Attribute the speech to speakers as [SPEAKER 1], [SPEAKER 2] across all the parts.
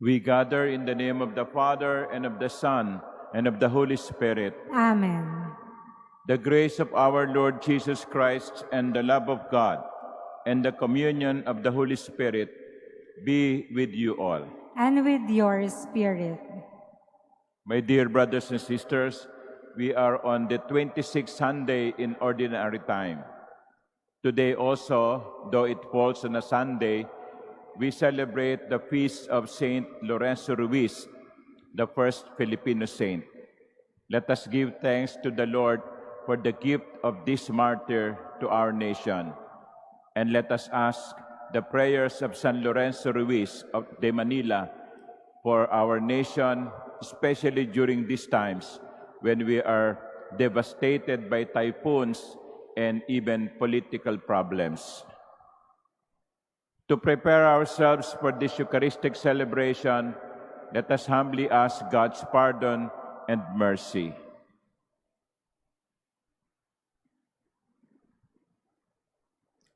[SPEAKER 1] We gather in the name of the Father, and of the Son, and of the Holy Spirit.
[SPEAKER 2] Amen.
[SPEAKER 1] The grace of our Lord Jesus Christ, and the love of God, and the communion of the Holy Spirit be with you all.
[SPEAKER 2] And with your spirit.
[SPEAKER 1] My dear brothers and sisters, we are on the 26th Sunday in Ordinary Time. Today also, though it falls on a Sunday, we celebrate the feast of Saint Lorenzo Ruiz, the first Filipino saint. Let us give thanks to the Lord for the gift of this martyr to our nation. And let us ask the prayers of San Lorenzo Ruiz of de Manila for our nation, especially during these times when we are devastated by typhoons and even political problems. To prepare ourselves for this Eucharistic celebration, let us humbly ask God's pardon and mercy.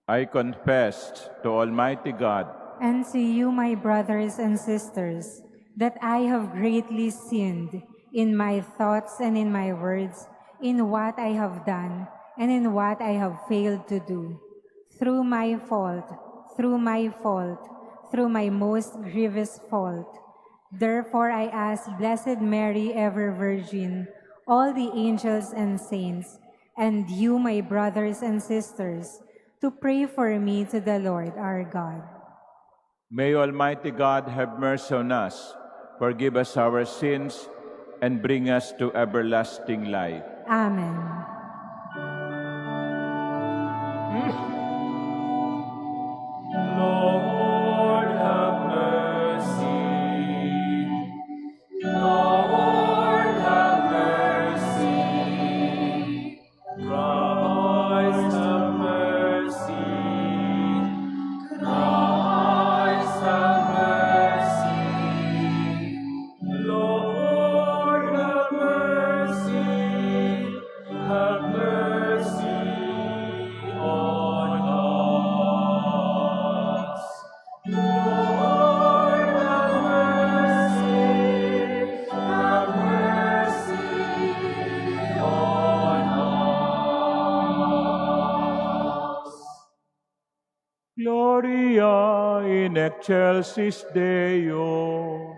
[SPEAKER 1] I confess to Almighty God
[SPEAKER 2] And to you, my brothers and sisters, that I have greatly sinned in my thoughts and in my words, in what I have done and in what I have failed to do. Through my fault, through my most grievous fault. Therefore I ask Blessed Mary, ever Virgin, all the angels and saints, and you, my brothers and sisters, to pray for me to the Lord our God.
[SPEAKER 1] May Almighty God have mercy on us, forgive us our sins, and bring us to everlasting life.
[SPEAKER 2] Amen.
[SPEAKER 3] Lord, have mercy. Lord, have mercy. Christ, have mercy. Christ, have mercy. Lord, have mercy. Have mercy on us. Lord, have mercy. Have mercy on us.
[SPEAKER 1] Gloria in excelsis Deo.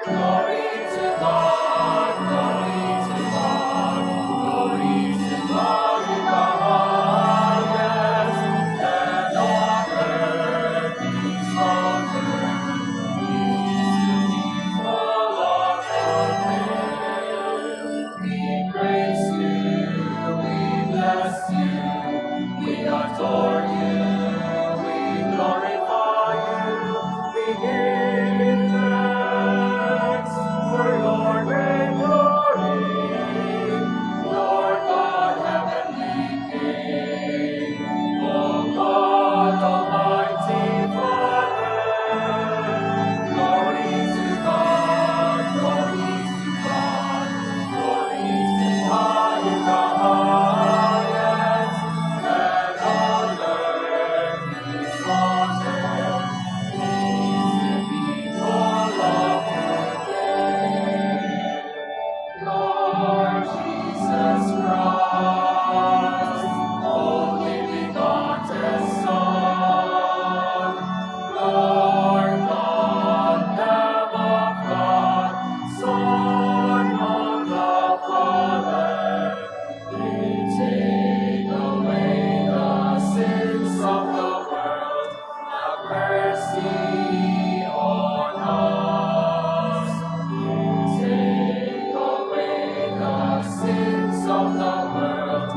[SPEAKER 3] Glory to God, glory to God, glory to God in the highest, and on earth peace on earth, peace to people of good will. We praise you, we bless you, we adore you, we glorify you, we give thanks for your great glory, Lord God, heavenly King, O God, Almighty Father. Glory to God, glory to God, glory to God in the highest, and on earth peace on earth, peace to people of good will. Lord Jesus Christ, only begotten Son, Lord God, Lamb of God, Son of the Father, you take away the sins of the world. Have mercy on us. You take away the sins of the world.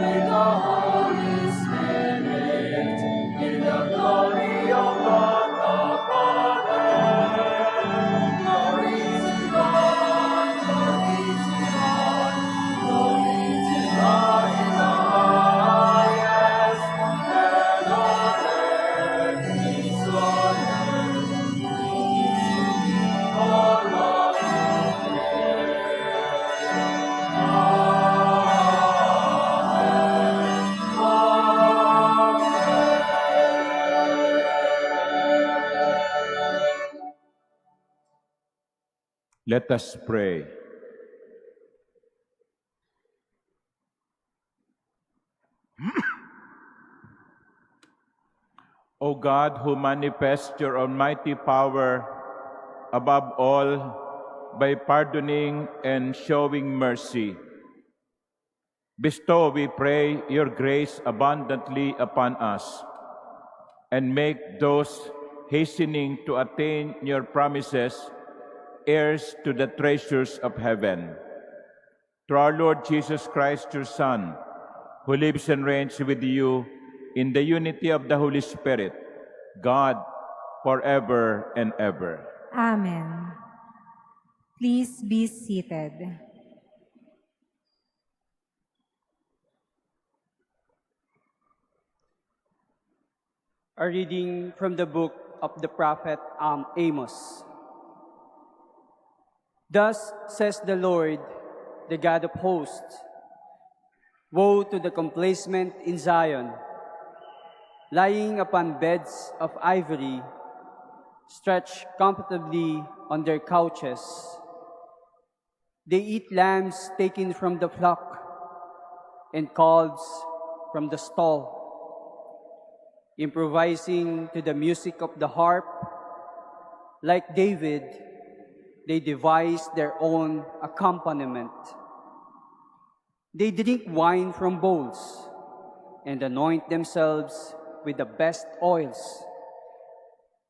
[SPEAKER 3] with the Holy Spirit, in the glory of God the Father. Glory to God, glory to God, glory to God in the highest, and on earth peace on earth, peace to all of
[SPEAKER 1] Let us pray. O God, who manifest your almighty power above all by pardoning and showing mercy, bestow, we pray, your grace abundantly upon us, and make those hastening to attain your promises heirs to the treasures of heaven. Through our Lord Jesus Christ, your Son, who lives and reigns with you in the unity of the Holy Spirit, God, forever and ever.
[SPEAKER 2] Amen. Please be seated.
[SPEAKER 4] A reading from the book of the prophet Amos. Thus says the Lord, the God of hosts, woe to the complacent in Zion, lying upon beds of ivory, stretched comfortably on their couches. They eat lambs taken from the flock and calves from the stall, improvising to the music of the harp. Like David, they devise their own accompaniment. They drink wine from bowls and anoint themselves with the best oils.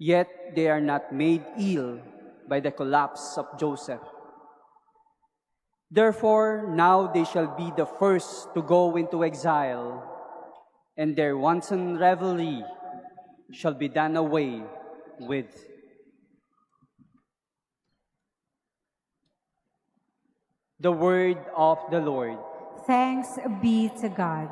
[SPEAKER 4] Yet they are not made ill by the collapse of Joseph. Therefore, now they shall be the first to go into exile, and their wanton revelry shall be done away with. The word of the Lord.
[SPEAKER 2] Thanks be to God.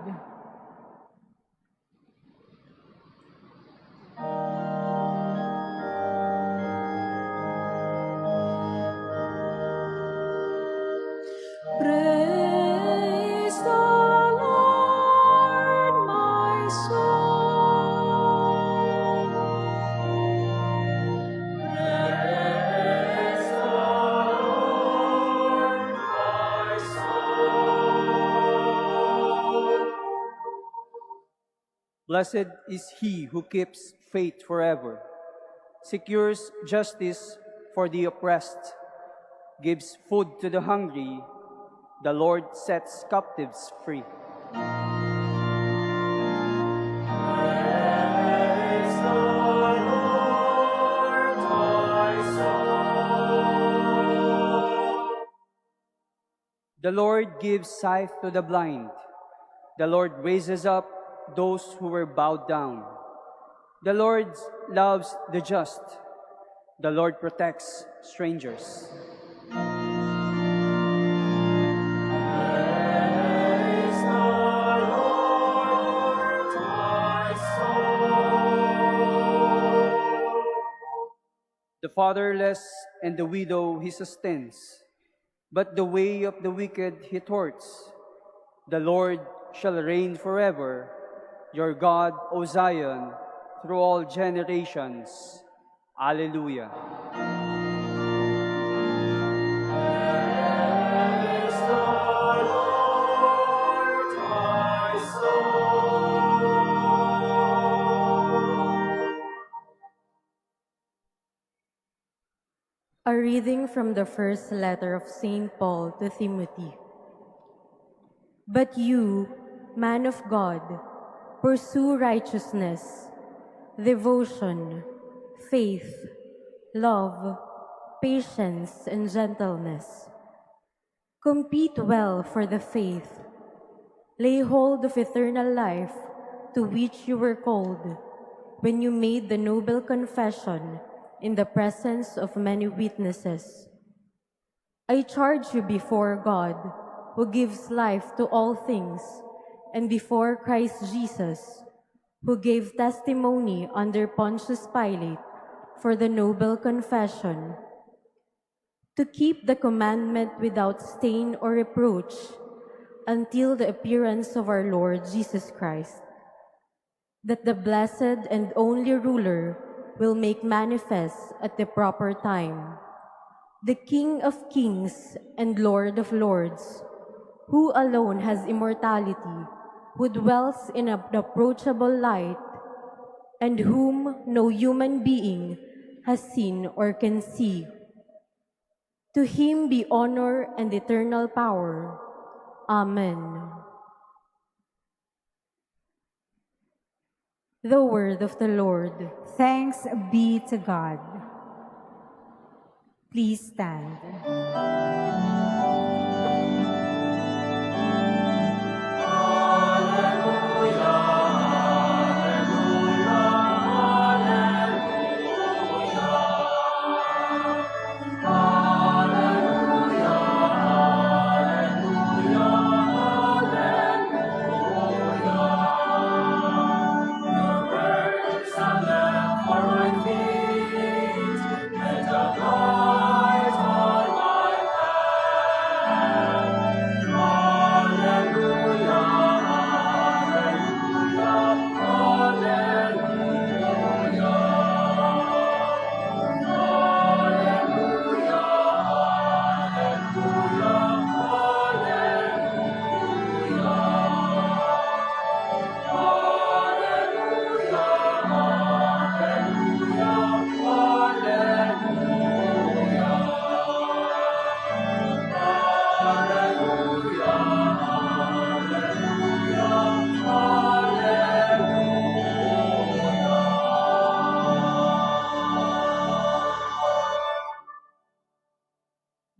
[SPEAKER 3] Praise the Lord, my soul. Praise the Lord, my soul.
[SPEAKER 4] Blessed is he who keeps faith forever, secures justice for the oppressed, gives food to the hungry. The Lord sets captives free.
[SPEAKER 3] Praise the Lord, my soul.
[SPEAKER 4] The Lord gives sight to the blind. The Lord raises up those who were bowed down. The Lord loves the just. The Lord protects strangers.
[SPEAKER 3] Praise the Lord, my soul.
[SPEAKER 4] The fatherless and the widow he sustains, but the way of the wicked he thwarts. The Lord shall reign forever, your God, O Zion, through all generations. Alleluia.
[SPEAKER 3] Praise the Lord, my soul.
[SPEAKER 5] A reading from the first letter of St. Paul to Timothy. But you, man of God, pursue righteousness, devotion, faith, love, patience, and gentleness. Compete well for the faith. Lay hold of eternal life, to which you were called, when you made the noble confession in the presence of many witnesses. I charge you before God, who gives life to all things, and before Christ Jesus, who gave testimony under Pontius Pilate for the noble confession, to keep the commandment without stain or reproach until the appearance of our Lord Jesus Christ, that the blessed and only ruler will make manifest at the proper time, the King of kings and Lord of lords, who alone has immortality, who dwells in an unapproachable light, and whom no human being has seen or can see. To him be honor and eternal power. Amen. The word of the Lord.
[SPEAKER 2] Thanks be to God. Please stand.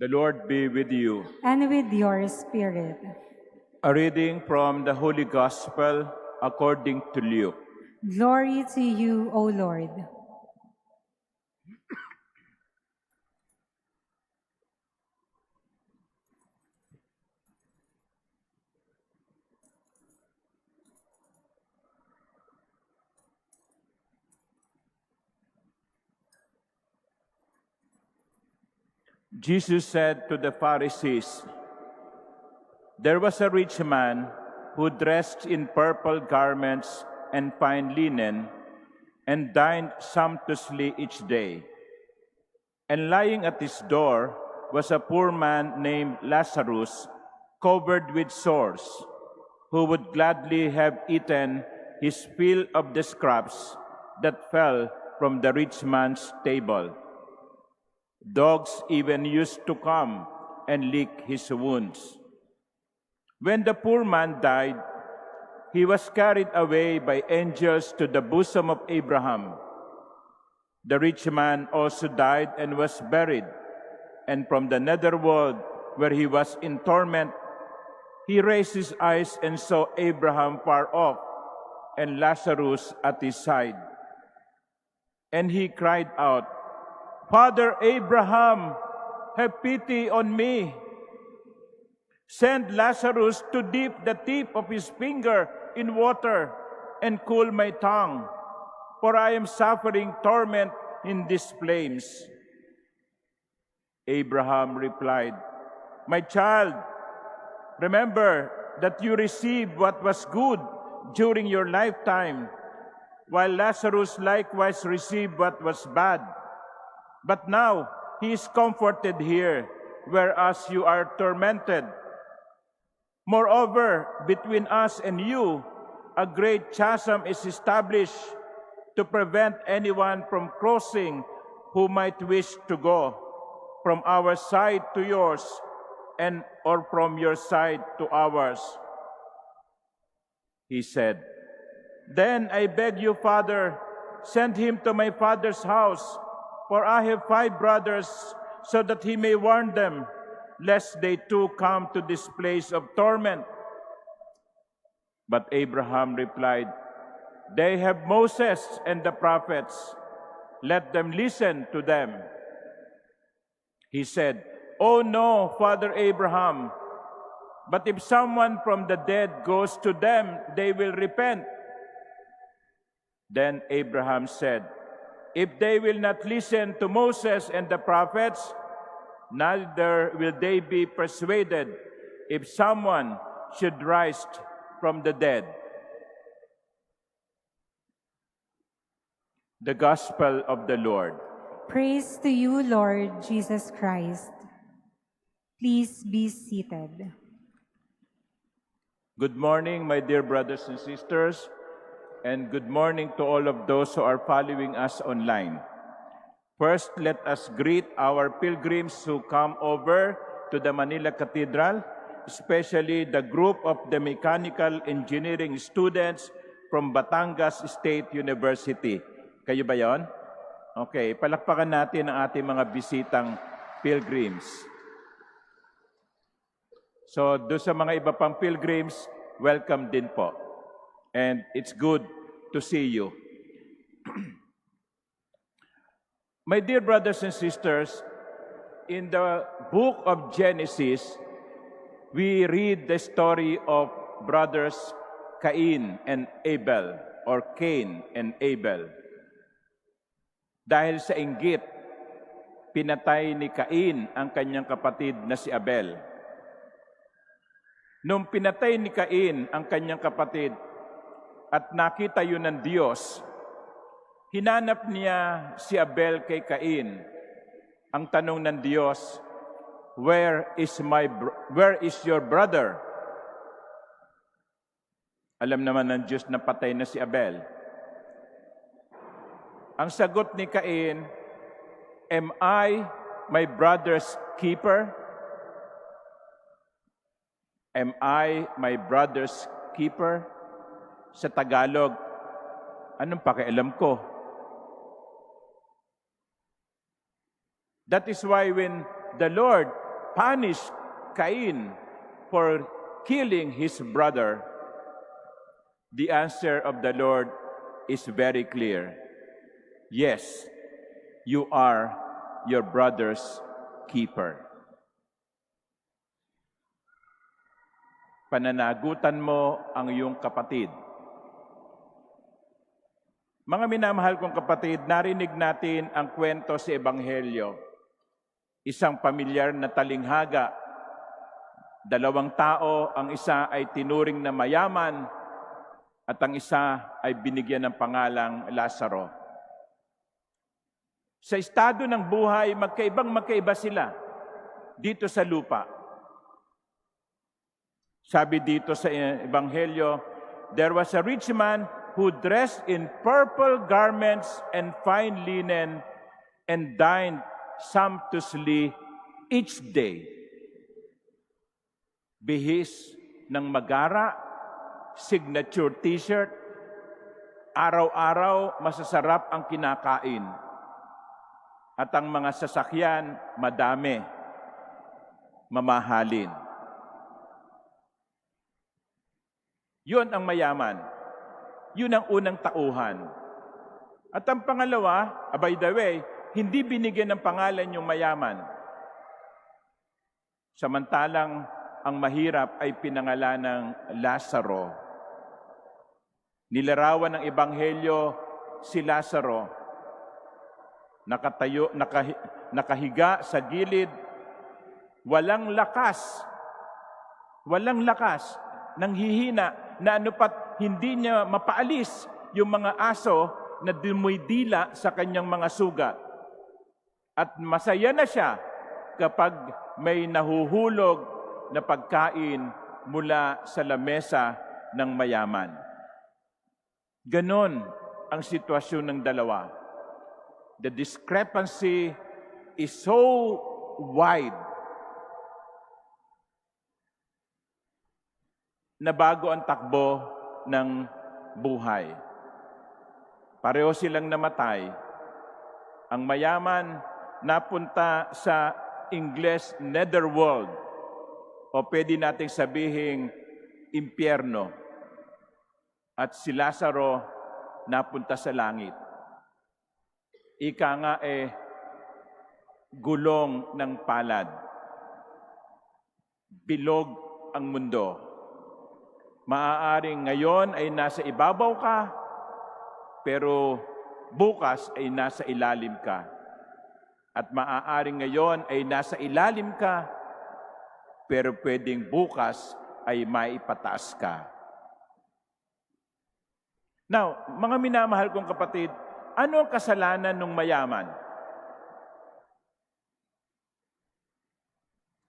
[SPEAKER 1] The Lord be with you.
[SPEAKER 2] And with your spirit.
[SPEAKER 1] A reading from the Holy Gospel according to Luke.
[SPEAKER 2] Glory to you, O Lord.
[SPEAKER 1] Jesus said to the Pharisees, "There was a rich man who dressed in purple garments and fine linen and dined sumptuously each day. And lying at his door was a poor man named Lazarus, covered with sores, who would gladly have eaten his fill of the scraps that fell from the rich man's table. Dogs even used to come and lick his wounds. When the poor man died, he was carried away by angels to the bosom of Abraham. The rich man also died and was buried, and from the netherworld, where he was in torment, he raised his eyes and saw Abraham far off and Lazarus at his side. And he cried out, 'Father Abraham, have pity on me. Send Lazarus to dip the tip of his finger in water and cool my tongue, for I am suffering torment in these flames.' Abraham replied, 'My child, remember that you received what was good during your lifetime, while Lazarus likewise received what was bad. But now he is comforted here, whereas you are tormented. Moreover, between us and you, a great chasm is established to prevent anyone from crossing who might wish to go from our side to yours and or from your side to ours.' He said, 'Then I beg you, Father, send him to my father's house, for I have 5 brothers, so that he may warn them, lest they too come to this place of torment.' But Abraham replied, "They have Moses and the prophets. Let them listen to them." He said, "Oh no, Father Abraham, but if someone from the dead goes to them, they will repent." Then Abraham said, "If they will not listen to Moses and the prophets, neither will they be persuaded if someone should rise from the dead." The Gospel of the Lord.
[SPEAKER 2] Praise to you, Lord Jesus Christ. Please be seated.
[SPEAKER 1] Good morning, my dear brothers and sisters, and good morning to all of those who are following us online. First, let us greet our pilgrims who come over to the Manila Cathedral, especially the group of the mechanical engineering students from Batangas State University. Kayo ba yon? Okay, palakpakan natin ang ating mga bisitang pilgrims. So, doon sa mga iba pang pilgrims, welcome din po. And it's good to see you. My dear brothers and sisters, in the book of Genesis, we read the story of brothers Cain and Abel, or Cain and Abel. Dahil sa inggit, pinatay ni Cain ang kanyang kapatid na si Abel. Nung pinatay ni Cain ang kanyang kapatid at nakita yun ng Diyos, hinanap niya si Abel kay Cain. Ang tanong ng Diyos, where is your brother? Alam naman ng Diyos na patay na si Abel. Ang sagot ni Cain, "Am I my brother's keeper? Am I my brother's keeper?" Sa Tagalog, anong pakialam ko? That is why when the Lord punished Cain for killing his brother, the answer of the Lord is very clear. Yes, you are your brother's keeper. Pananagutan mo ang iyong kapatid. Mga minamahal kong kapatid, narinig natin ang kwento sa Ebanghelyo. Isang pamilyar na talinghaga. Dalawang tao, ang isa ay tinuring na mayaman at ang isa ay binigyan ng pangalang Lazaro. Sa estado ng buhay, magkaiba sila dito sa lupa. Sabi dito sa Ebanghelyo, there was a rich man who dressed in purple garments and fine linen and dined sumptuously each day. Bihis ng magara, signature t-shirt, araw-araw masasarap ang kinakain. At ang mga sasakyan, madami, mamahalin. Yun ang mayaman. Yun ang unang tauhan. At ang pangalawa, by the way, hindi binigyan ng pangalan yung mayaman. Samantalang ang mahirap ay pinangalan ng Lazaro. Nilarawan ng Ebanghelyo si Lazaro. Nakatayo, nakahiga sa gilid, walang lakas, nanghihina, na pat hindi niya mapaalis yung mga aso na dumidila sa kanyang mga sugat. At masaya na siya kapag may nahuhulog na pagkain mula sa lamesa ng mayaman. Ganon ang sitwasyon ng dalawa. The discrepancy is so wide na bago ang takbo ng buhay. Pareho silang namatay. Ang mayaman napunta sa Ingles netherworld o pwede nating sabihing impyerno. at si Lazaro napunta sa langit. Ika nga gulong ng palad. Bilog ang mundo. Maaaring ngayon ay nasa ibabaw ka, pero bukas ay nasa ilalim ka. At maaaring ngayon ay nasa ilalim ka, pero pwedeng bukas ay maipataas ka. Now, mga minamahal kong kapatid, ano ang kasalanan ng mayaman?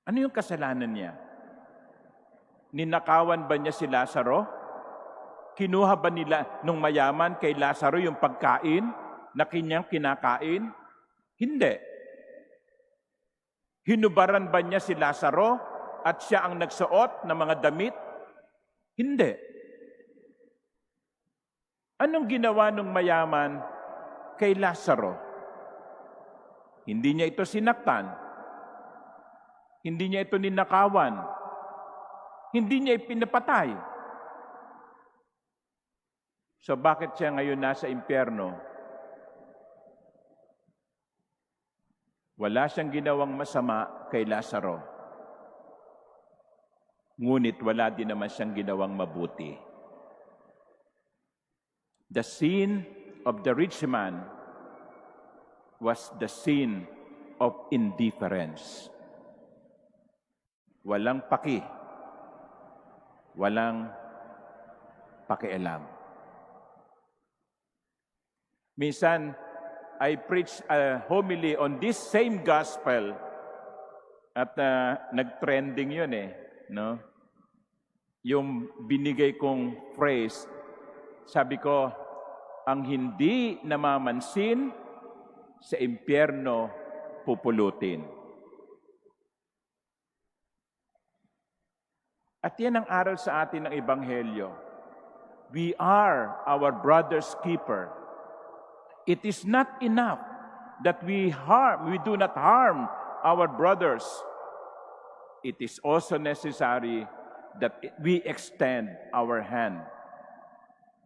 [SPEAKER 1] Ano yung kasalanan niya? Ninakawan ba niya si Lazaro? Kinuha ba nila nung mayaman kay Lazaro yung pagkain na kanyang kinakain? Hindi. Hinubaran ba niya si Lazaro at siya ang nagsuot ng mga damit? Hindi. Anong ginawa nung mayaman kay Lazaro? Hindi niya ito sinaktan. Hindi niya ito ninakawan. Hindi niya ipinapatay. So bakit siya ngayon nasa impyerno? Wala siyang ginawang masama kay Lazaro. Ngunit wala din naman siyang ginawang mabuti. The sin of the rich man was the sin of indifference. Walang paki. Walang pakialam. Minsan, I preach a homily on this same gospel at nag-trending yun no? Yung binigay kong phrase, sabi ko, ang hindi namamansin sa impyerno pupulutin. At yan ang aral sa atin ng Ebanghelyo. We are our brother's keeper. It is not enough that we do not harm our brothers. It is also necessary that we extend our hand,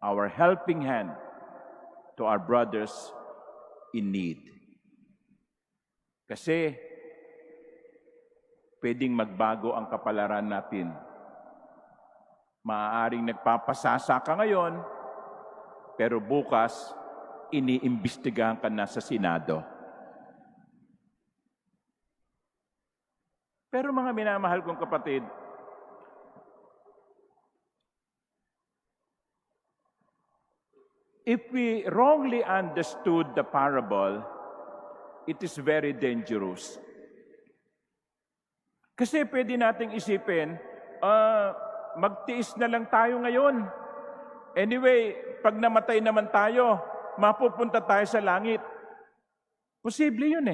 [SPEAKER 1] our helping hand, to our brothers in need. Kasi pwedeng magbago ang kapalaran natin. Maaaring nagpapasasa ka ngayon, pero bukas, iniimbestigahan ka na sa Senado. Pero mga minamahal kong kapatid, if we wrongly understood the parable, it is very dangerous. Kasi pwede nating isipin, magtiis na lang tayo ngayon. Anyway, pag namatay naman tayo, mapupunta tayo sa langit. Posible yun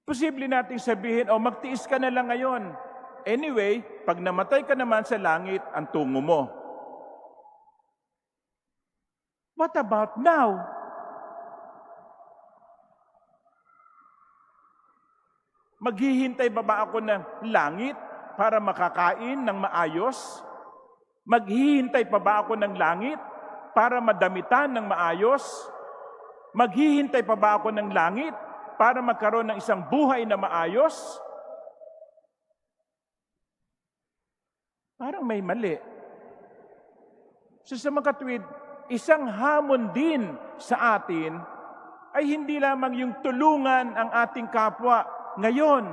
[SPEAKER 1] Posible nating sabihin, magtiis ka na lang ngayon. Anyway, pag namatay ka naman sa langit, ang tungo mo. What about now? Maghihintay ba ako ng langit para makakain ng maayos? Maghihintay pa ba ako ng langit para madamitan ng maayos? Maghihintay pa ba ako ng langit para magkaroon ng isang buhay na maayos? Parang may mali. So sa mga katuwid, isang hamon din sa atin ay hindi lamang yung tulungan ang ating kapwa ngayon,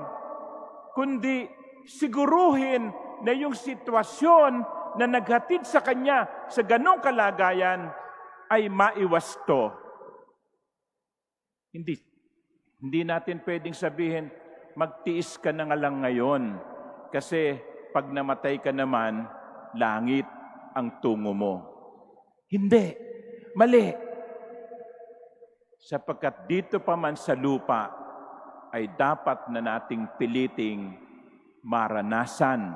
[SPEAKER 1] kundi siguruhin na yung sitwasyon na naghatid sa kanya sa ganong kalagayan ay maiwasto. Hindi natin pwedeng sabihin, magtiis ka na nga lang ngayon kasi pag namatay ka naman, langit ang tungo mo. Hindi. Mali. Sapagkat dito pa man sa lupa, ay dapat na nating piliting maranasan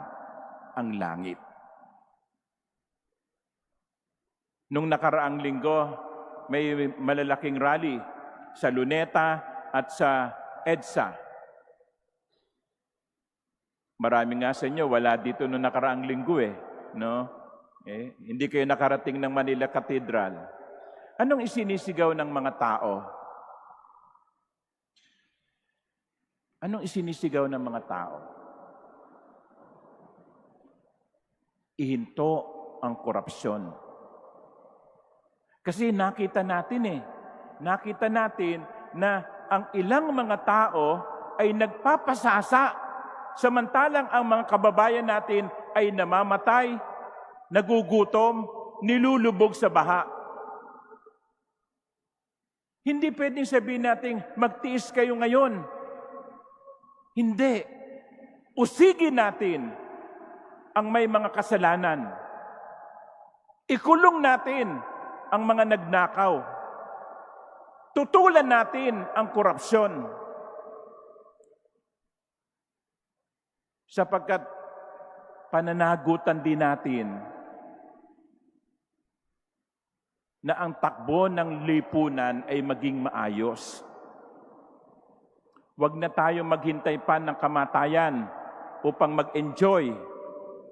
[SPEAKER 1] ang langit. Nung nakaraang linggo, may malalaking rally sa Luneta at sa EDSA. Marami nga sa inyo, wala dito nung nakaraang linggo no? Hindi kayo nakarating ng Manila Cathedral. Anong isinisigaw ng mga tao? Anong isinisigaw ng mga tao? Ihinto ang korupsyon. Kasi nakita natin na ang ilang mga tao ay nagpapasasa, samantalang ang mga kababayan natin ay namamatay, nagugutom, nilulubog sa baha. Hindi pwedeng sabihin natin, magtiis kayo ngayon. Hindi. Usigin natin ang may mga kasalanan. Ikulong natin ang mga nagnakaw. Tutulan natin ang korupsyon. Sapagkat pananagutan din natin na ang takbo ng lipunan ay maging maayos. Huwag na tayo maghintay pa ng kamatayan upang mag-enjoy.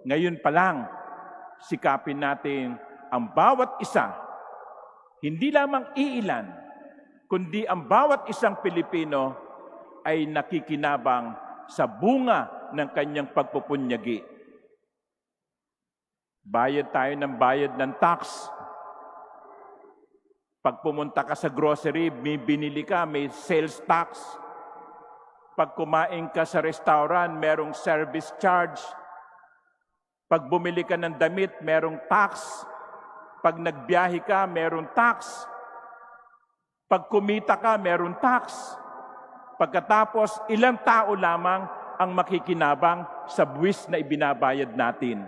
[SPEAKER 1] Ngayon pa lang, sikapin natin ang bawat isa, hindi lamang iilan, kundi ang bawat isang Pilipino ay nakikinabang sa bunga ng kanyang pagpupunyagi. Bayad tayo ng bayad ng tax. Pag pumunta ka sa grocery, may binili ka, may sales tax. Pag kumain ka sa restaurant, merong service charge. Pag bumili ka ng damit, merong tax. Pag nagbiyahe ka, merong tax. Pag kumita ka, merong tax. Pagkatapos, ilang tao lamang ang makikinabang sa buwis na ibinabayad natin.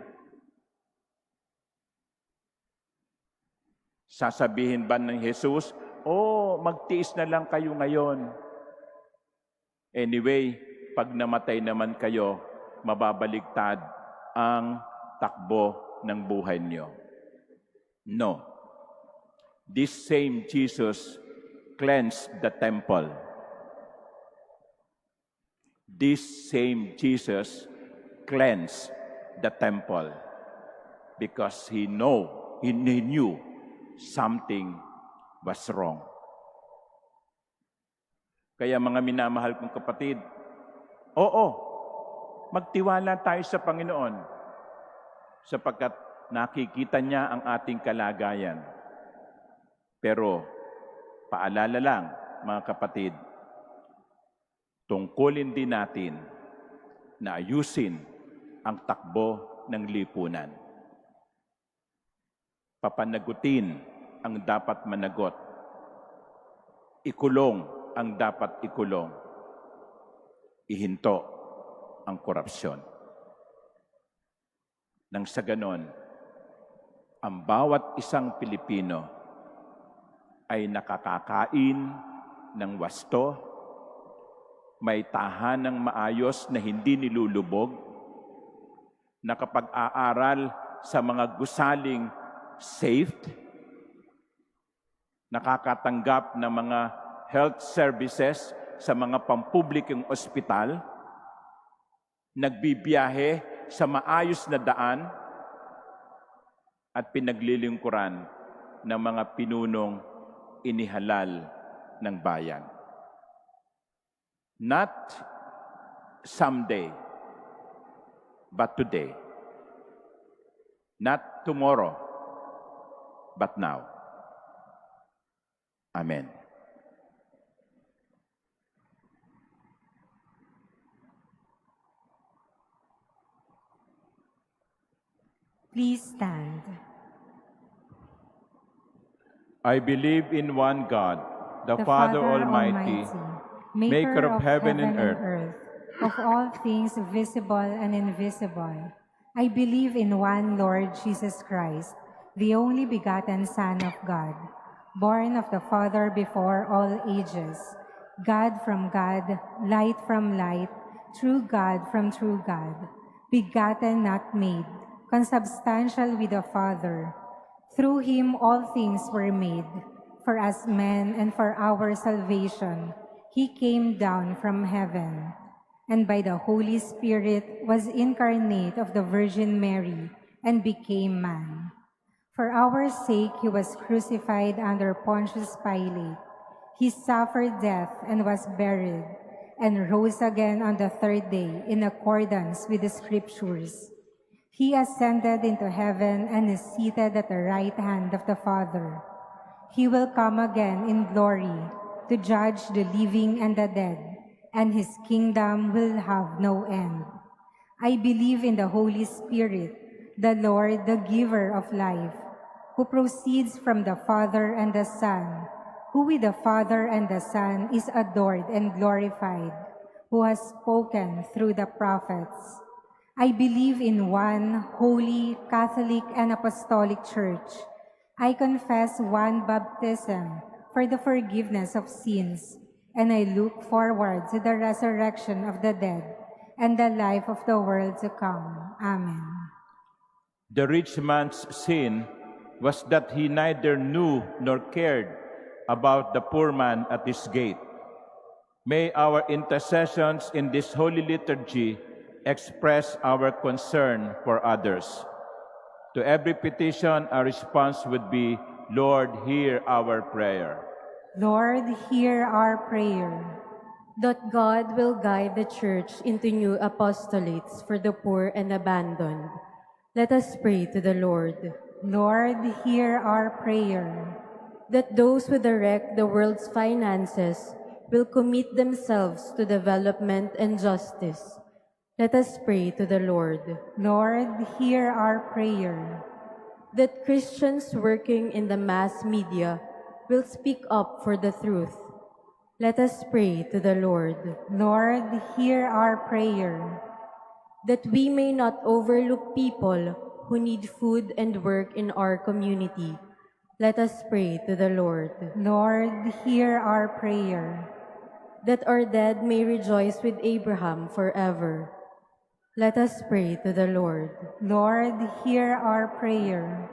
[SPEAKER 1] Sasabihin ba ng Jesus, magtiis na lang kayo ngayon. Anyway, pag namatay naman kayo, mababaligtad ang takbo ng buhay niyo. No. This same Jesus cleansed the temple. This same Jesus cleansed the temple because he knew something was wrong. Kaya mga minamahal kong kapatid, magtiwala tayo sa Panginoon sapagkat nakikita niya ang ating kalagayan. Pero paalala lang, mga kapatid, tungkulin din natin na ayusin ang takbo ng lipunan. Papanagutin ang dapat managot. Ikulong ang dapat ikulong. Ihinto ang korupsyon. Nang sa ganon, ang bawat isang Pilipino ay nakakakain ng wasto, may tahanang maayos na hindi nilulubog, nakapag-aaral sa mga gusaling safe, nakakatanggap ng mga health services sa mga pampublikong ospital, nagbibiyahe sa maayos na daan, at pinaglilingkuran ng mga pinunong inihalal ng bayan. Not someday, but today. Not tomorrow, but now. Amen.
[SPEAKER 2] Please stand.
[SPEAKER 1] I believe in one God, the Father Almighty, maker of heaven and earth,
[SPEAKER 2] of all things visible and invisible. I believe in one Lord Jesus Christ, the only begotten Son of God, born of the Father before all ages, God from God, light from light, true God from true God, begotten, not made, consubstantial with the Father. Through him all things were made. For us men and for our salvation, he came down from heaven, and by the Holy Spirit was incarnate of the Virgin Mary, and became man. For our sake he was crucified under Pontius Pilate. He suffered death and was buried, and rose again on the third day in accordance with the Scriptures. He ascended into heaven and is seated at the right hand of the Father. He will come again in glory to judge the living and the dead, and his kingdom will have no end. I believe in the Holy Spirit, the Lord, the giver of life, who proceeds from the Father and the Son, who with the Father and the Son is adored and glorified, who has spoken through the prophets. I believe in one holy, Catholic, and Apostolic Church. I confess one baptism for the forgiveness of sins, and I look forward to the resurrection of the dead and the life of the world to come. Amen.
[SPEAKER 1] The rich man's sin was that he neither knew nor cared about the poor man at his gate. May our intercessions in this holy liturgy express our concern for others. To every petition, our response would be, Lord, hear our prayer.
[SPEAKER 2] Lord, hear our prayer.
[SPEAKER 5] That God will guide the Church into new apostolates for the poor and abandoned. Let us pray to the Lord.
[SPEAKER 2] Lord, hear our prayer.
[SPEAKER 5] That those who direct the world's finances will commit themselves to development and justice. Let us pray to the Lord.
[SPEAKER 2] Lord, hear our prayer.
[SPEAKER 5] That Christians working in the mass media will speak up for the truth. Let us pray to the Lord.
[SPEAKER 2] Lord, hear our prayer.
[SPEAKER 5] That we may not overlook people who need food and work in our community. Let us pray to the Lord.
[SPEAKER 2] Lord, hear our prayer.
[SPEAKER 5] That our dead may rejoice with Abraham forever. Let us pray to the Lord.
[SPEAKER 2] Lord, hear our prayer.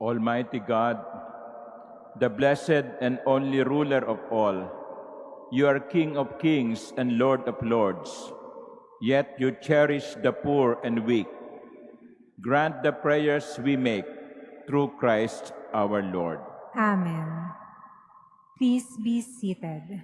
[SPEAKER 1] Almighty God, the blessed and only ruler of all, you are King of kings and Lord of lords, yet you cherish the poor and weak. Grant the prayers we make through Christ our Lord.
[SPEAKER 2] Amen. Please be seated.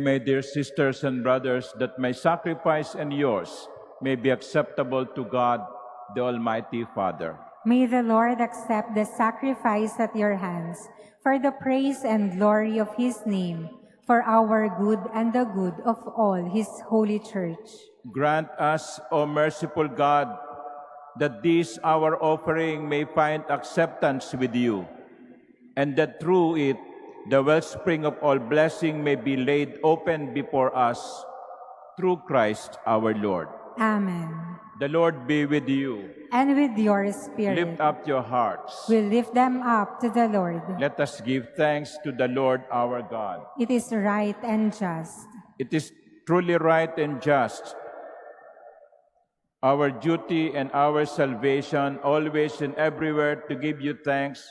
[SPEAKER 1] my dear sisters and brothers, that my sacrifice and yours may be acceptable to God, the Almighty Father.
[SPEAKER 2] May the Lord accept the sacrifice at your hands for the praise and glory of his name, for our good and the good of all his holy church.
[SPEAKER 1] Grant us, O merciful God, that this our offering may find acceptance with you, and that through it the wellspring of all blessing may be laid open before us, through Christ our Lord.
[SPEAKER 2] Amen.
[SPEAKER 1] The Lord be with you.
[SPEAKER 2] And with your spirit,
[SPEAKER 1] Lift up your hearts.
[SPEAKER 2] we lift them up to the Lord.
[SPEAKER 1] Let us give thanks to the Lord our God.
[SPEAKER 2] It is right and just.
[SPEAKER 1] It is truly right and just, our duty and our salvation, always and everywhere to give you thanks,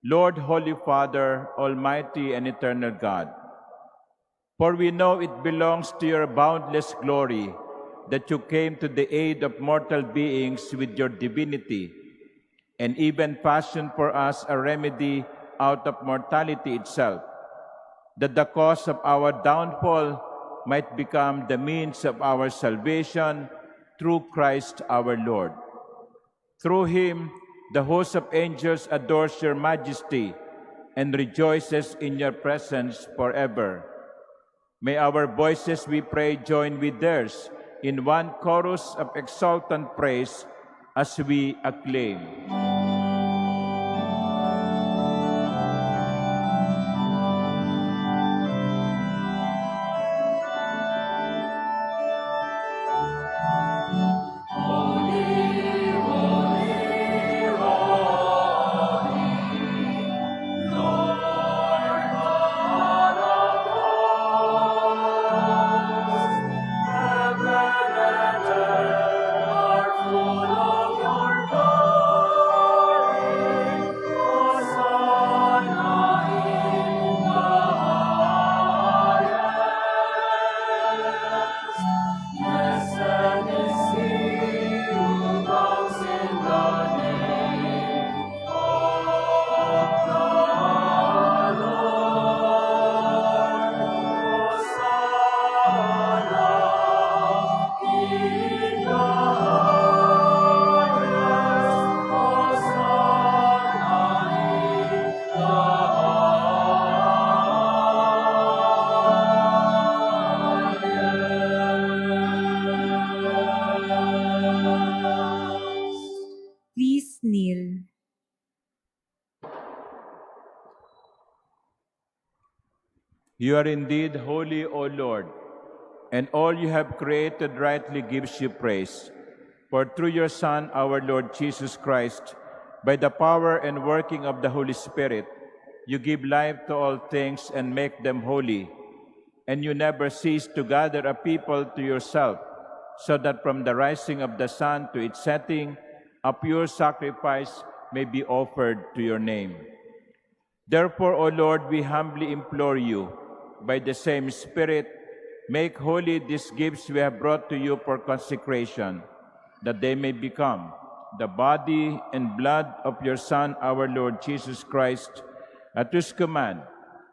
[SPEAKER 1] Lord, Holy Father, Almighty and eternal God. For we know it belongs to your boundless glory that you came to the aid of mortal beings with your divinity, and even fashioned for us a remedy out of mortality itself, that the cause of our downfall might become the means of our salvation through Christ our Lord. Through him, the host of angels adores your majesty and rejoices in your presence forever. May our voices, we pray, join with theirs in one chorus of exultant praise as we acclaim.
[SPEAKER 2] Please kneel.
[SPEAKER 1] You are indeed holy, O Lord, and all you have created rightly gives you praise. For through your Son, our Lord Jesus Christ, by the power and working of the Holy Spirit, you give life to all things and make them holy. And you never cease to gather a people to yourself, so that from the rising of the sun to its setting, a pure sacrifice may be offered to your name. Therefore, O Lord, we humbly implore you, by the same Spirit, make holy these gifts we have brought to you for consecration, that they may become the body and blood of your Son, our Lord Jesus Christ, at whose command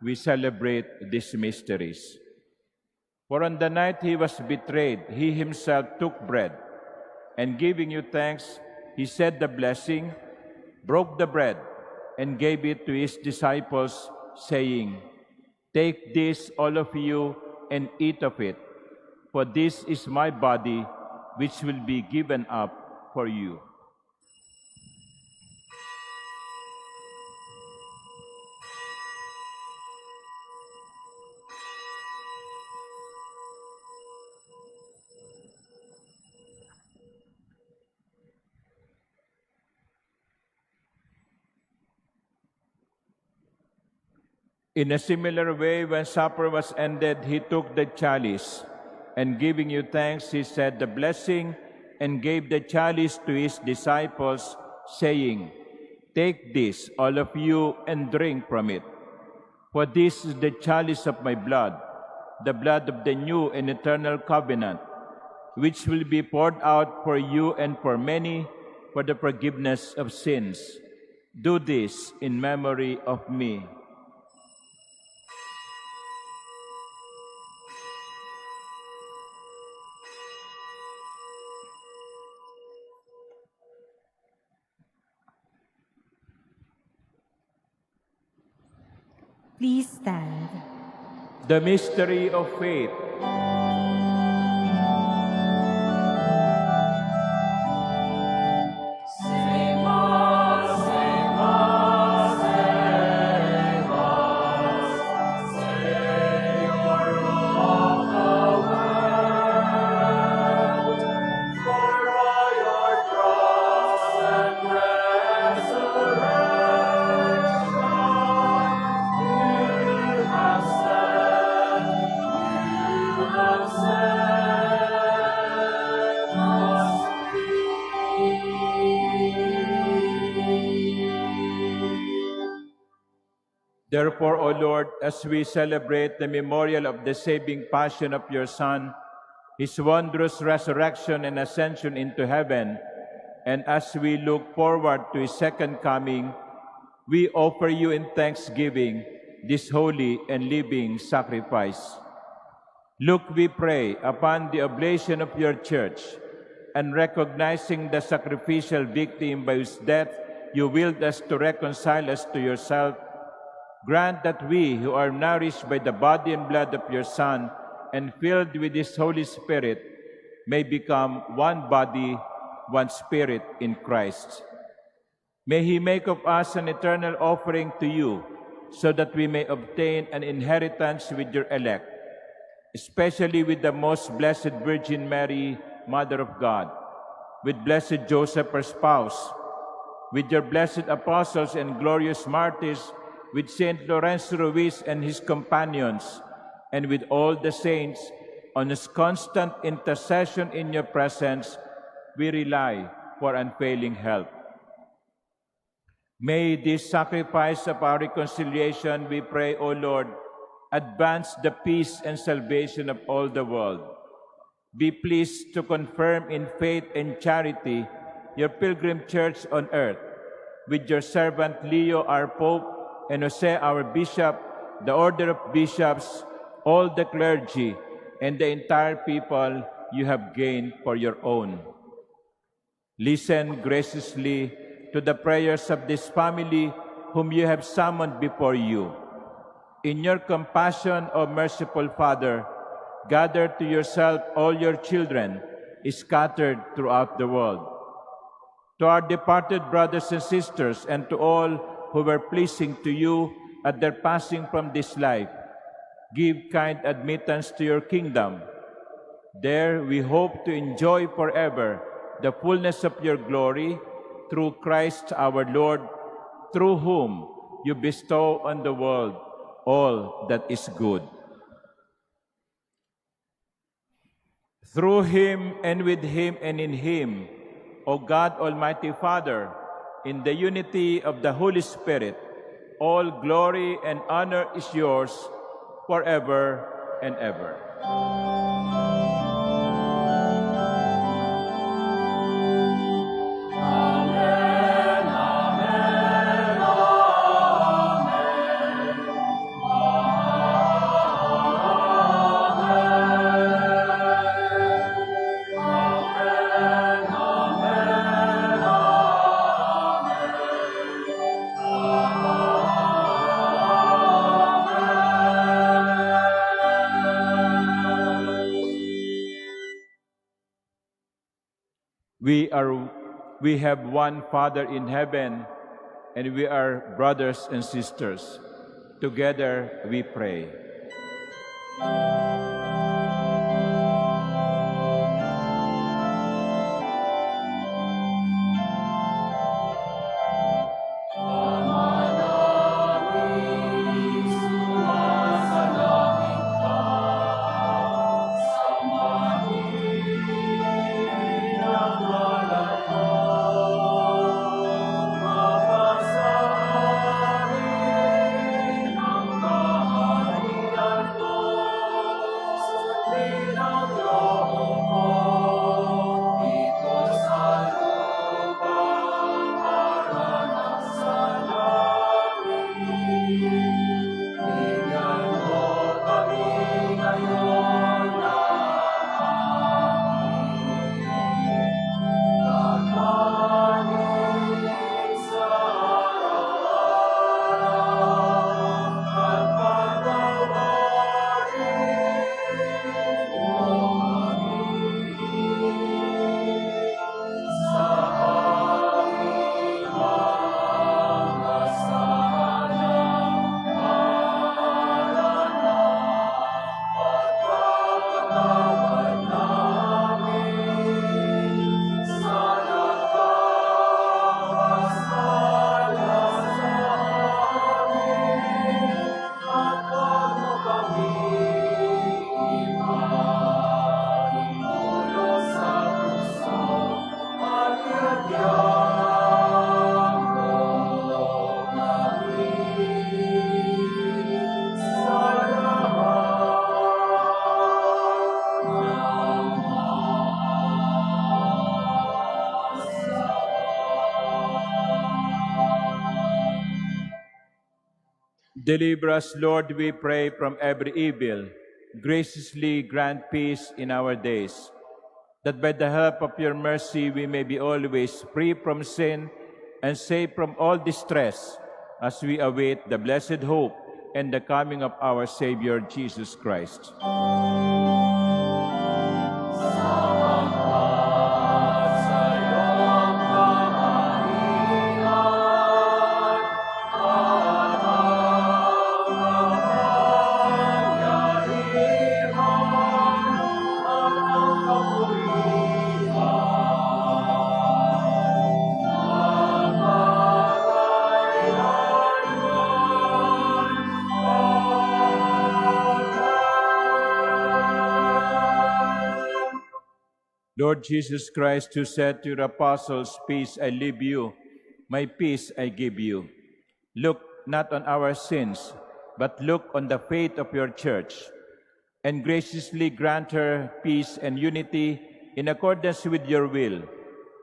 [SPEAKER 1] we celebrate these mysteries. For on the night he was betrayed, he himself took bread, and giving you thanks, he said the blessing, broke the bread, and gave it to his disciples, saying, "Take this, all of you, and eat of it, for this is my body, which will be given up for you." In a similar way, when supper was ended, he took the chalice, and giving you thanks, he said the blessing, and gave the chalice to his disciples, saying, "Take this, all of you, and drink from it. For this is the chalice of my blood, the blood of the new and eternal covenant, which will be poured out for you and for many for the forgiveness of sins. Do this in memory of me."
[SPEAKER 2] Please stand.
[SPEAKER 1] The mystery of faith.
[SPEAKER 3] Save us, save us, save us, Savior of the world. For by your cross and resurrection, you have set us free.
[SPEAKER 1] Therefore, O Lord, as we celebrate the memorial of the saving passion of your Son, his wondrous resurrection and ascension into heaven, and as we look forward to his second coming, we offer you in thanksgiving this holy and living sacrifice. Look, we pray, upon the oblation of your church, and recognizing the sacrificial victim by whose death you willed us to reconcile us to yourself, grant that we, who are nourished by the body and blood of your Son and filled with his Holy Spirit, may become one body, one spirit in Christ. May he make of us an eternal offering to you, so that we may obtain an inheritance with your elect, especially with the most blessed Virgin Mary, Mother of God, with blessed Joseph, her spouse, with your blessed apostles and glorious martyrs, with Saint Lorenzo Ruiz and his companions, and with all the saints, on his constant intercession in your presence, we rely for unfailing help. May this sacrifice of our reconciliation, we pray, O Lord, advance the peace and salvation of all the world. Be pleased to confirm in faith and charity your pilgrim church on earth, with your servant Leo, our Pope, and Jose, our Bishop, the order of bishops, all the clergy, and the entire people you have gained for your own. Listen graciously to the prayers of this family whom you have summoned before you. In your compassion, O merciful Father, gather to yourself all your children scattered throughout the world. To our departed brothers and sisters, and to all who were pleasing to you at their passing from this life, give kind admittance to your kingdom. There we hope to enjoy forever the fullness of your glory, through Christ our Lord, through whom you bestow on the world all that is good. Through him, and with him, and in him, O God, Almighty Father, in the unity of the Holy Spirit, all glory and honor is yours forever and ever.
[SPEAKER 3] Amen, amen,
[SPEAKER 1] We have one Father in heaven, and we are brothers and sisters. Together we pray. Deliver us, Lord, we pray, from every evil. Graciously grant peace in our days, that by the help of your mercy we may be always free from sin and safe from all distress, as we await the blessed hope and the coming of our Savior Jesus Christ. Lord Jesus Christ, who said to your apostles, "Peace I leave you, my peace I give you," look not on our sins, but look on the faith of your church, and graciously grant her peace and unity in accordance with your will,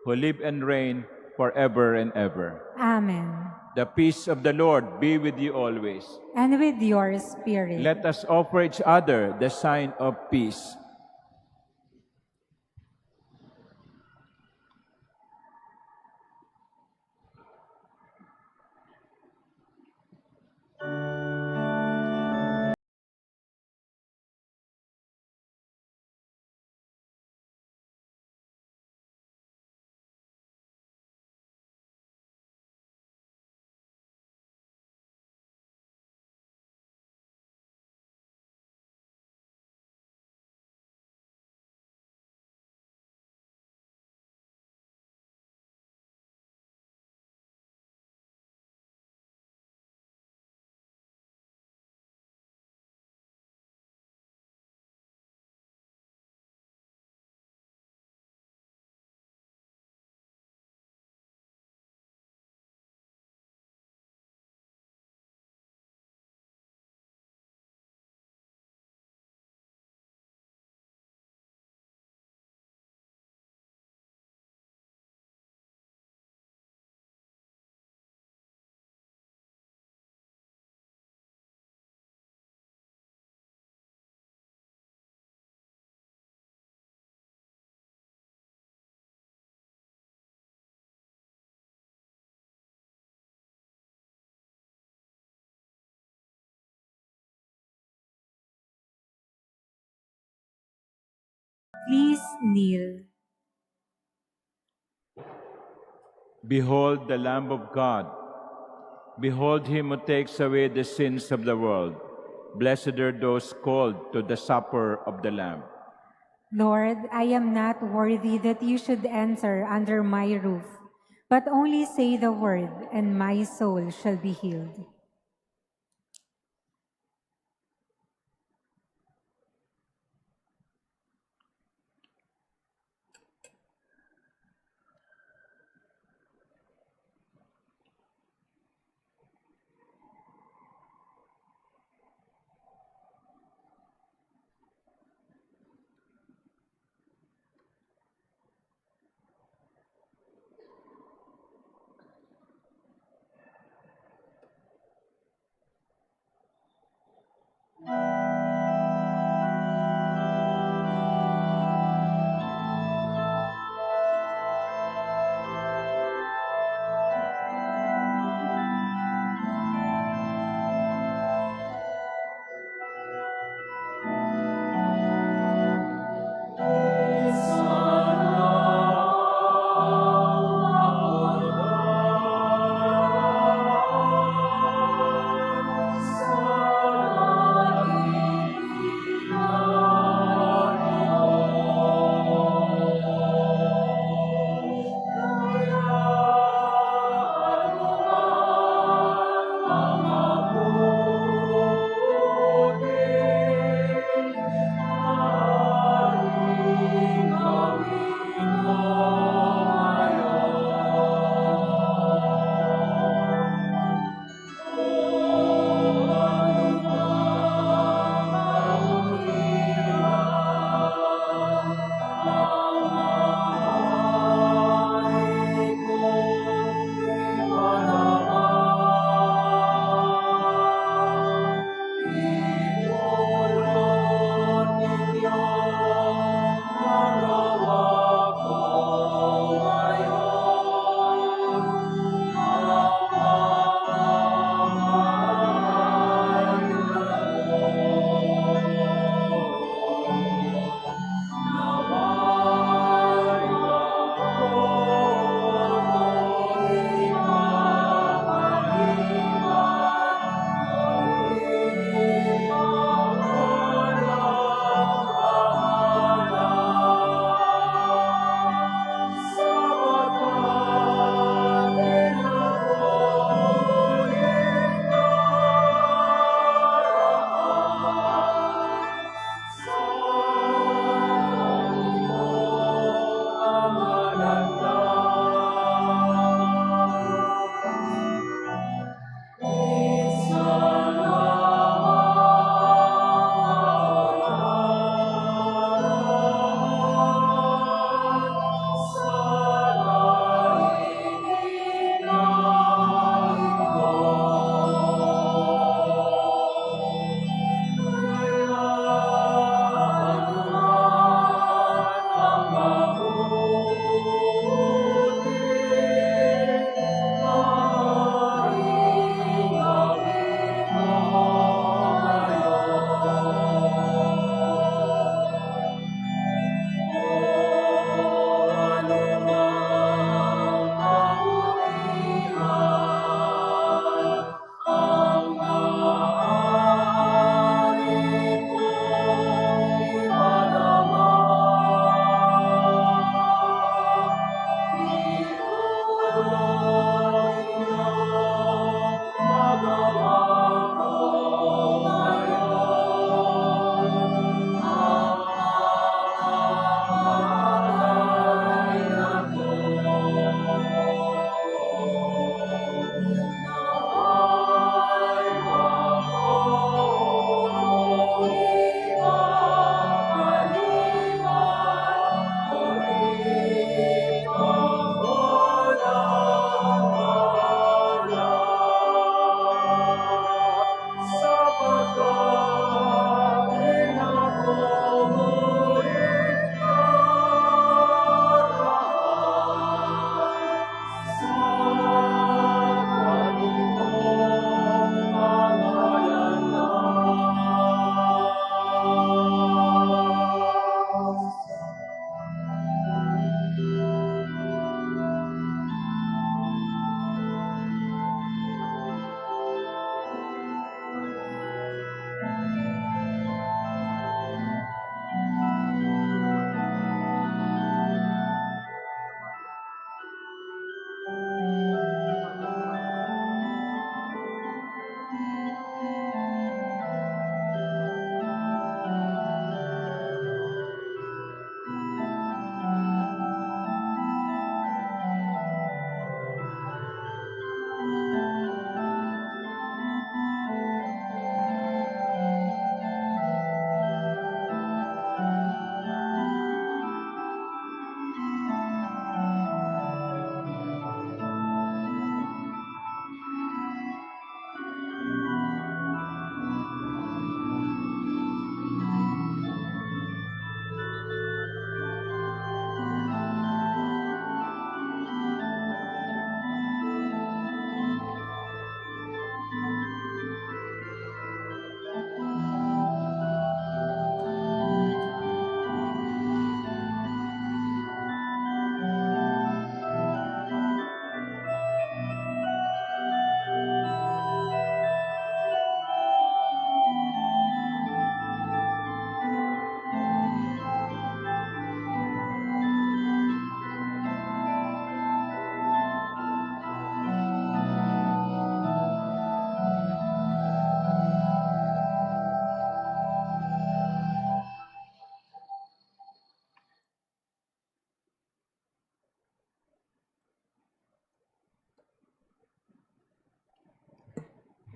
[SPEAKER 1] who live and reign forever and ever.
[SPEAKER 2] Amen.
[SPEAKER 1] The peace of the Lord be with you always.
[SPEAKER 2] And with your spirit.
[SPEAKER 1] Let us offer each other the sign of peace.
[SPEAKER 2] Please kneel.
[SPEAKER 1] Behold the Lamb of God. Behold him who takes away the sins of the world. Blessed are those called to the supper of the Lamb.
[SPEAKER 2] Lord, I am not worthy that you should enter under my roof, but only say the word, and my soul shall be healed.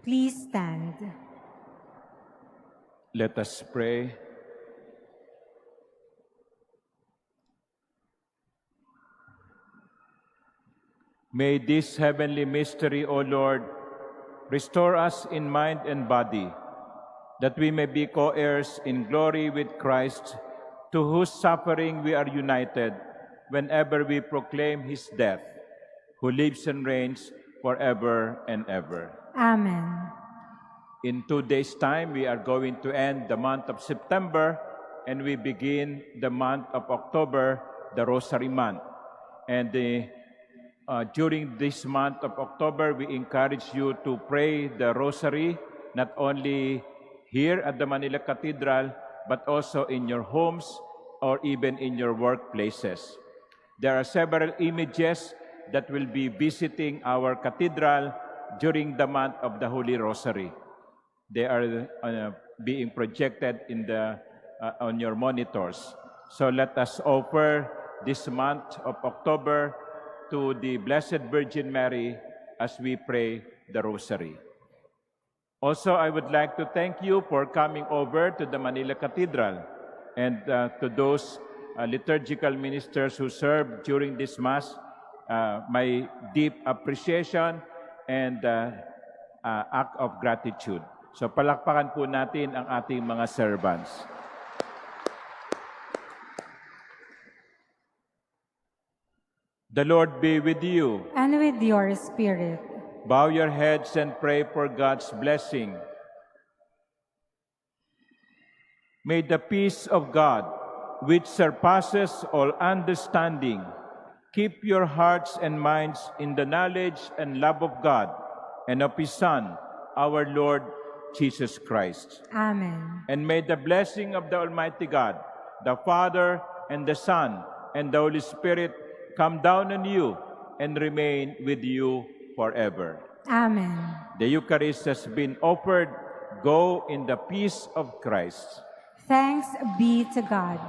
[SPEAKER 2] Please stand.
[SPEAKER 1] Let us pray. May this heavenly mystery, O Lord, restore us in mind and body, that we may be co-heirs in glory with Christ, to whose suffering we are united whenever we proclaim his death, who lives and reigns forever and ever.
[SPEAKER 2] Amen.
[SPEAKER 1] In 2 days' time, we are going to end the month of September, and we begin the month of October, the Rosary Month. And during this month of October, we encourage you to pray the Rosary, not only here at the Manila Cathedral, but also in your homes or even in your workplaces. There are several images that will be visiting our cathedral during the month of the Holy Rosary. They are being projected in on your monitors. So let us offer this month of October to the Blessed Virgin Mary as we pray the Rosary. Also, I would like to thank you for coming over to the Manila Cathedral, and to those liturgical ministers who served during this Mass, my deep appreciation and act of gratitude. So palakpakan po natin ang ating mga servants. The Lord be with you.
[SPEAKER 2] And with your spirit.
[SPEAKER 1] Bow your heads and pray for God's blessing. May the peace of God, which surpasses all understanding, keep your hearts and minds in the knowledge and love of God and of His Son, our Lord Jesus Christ.
[SPEAKER 2] Amen.
[SPEAKER 1] And may the blessing of the Almighty God, the Father and the Son and the Holy Spirit come down on you and remain with you forever.
[SPEAKER 2] Amen.
[SPEAKER 1] The Eucharist has been offered. Go in the peace of Christ.
[SPEAKER 2] Thanks be to God.